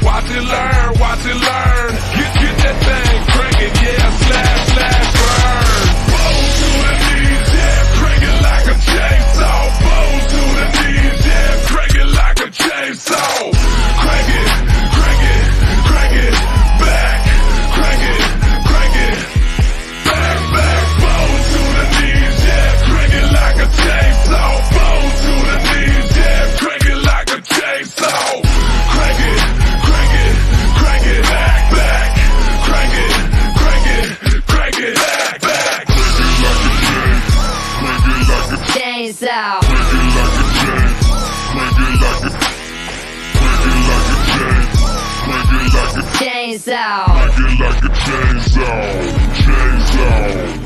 Watch it learn, watch it learn. Get that thing cranking, yeah, slash, slash, burn. Bows to the knees, yeah, crank it like a chainsaw. Bows to the knees, yeah, crank it like a chainsaw. Crank it, crank it, crank it, back. Crank it, back, back. Bows to the knees, yeah, crank it like a chainsaw. Bows to the knees, yeah, crank it like a chainsaw. Crank it, back, back. Crank it, back, back. Crank it like a chainsaw. Crank it like a chain. Crank it like a chain. Crank it like a chainsaw. Crank it like a chainsaw. Chainsaw.